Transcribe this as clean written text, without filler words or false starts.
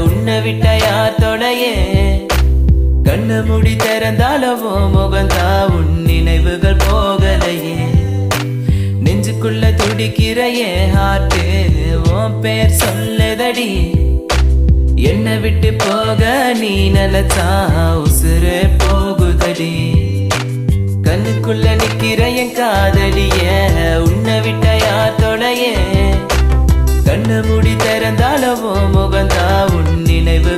உன்னை விட்ட யார் தொடையே கண்ணு முடி திறந்தாலவோ முகந்தா உன் நினைவுகள் போகலையே நெஞ்சுக்குள்ள துடிக்கிற என் ஹார்ட்டு உன் பேர் சொல்லுதடி என்னை விட்டு போக நீ நினைச்சா உசுரே போகுதடி கண்ணுக்குள்ள நிக்கிற என் காதலிய உன்னை விட்ட யார் தொடையே கண்ணு முடி திறந்தாலவோ முகந்தா உன் நினைவு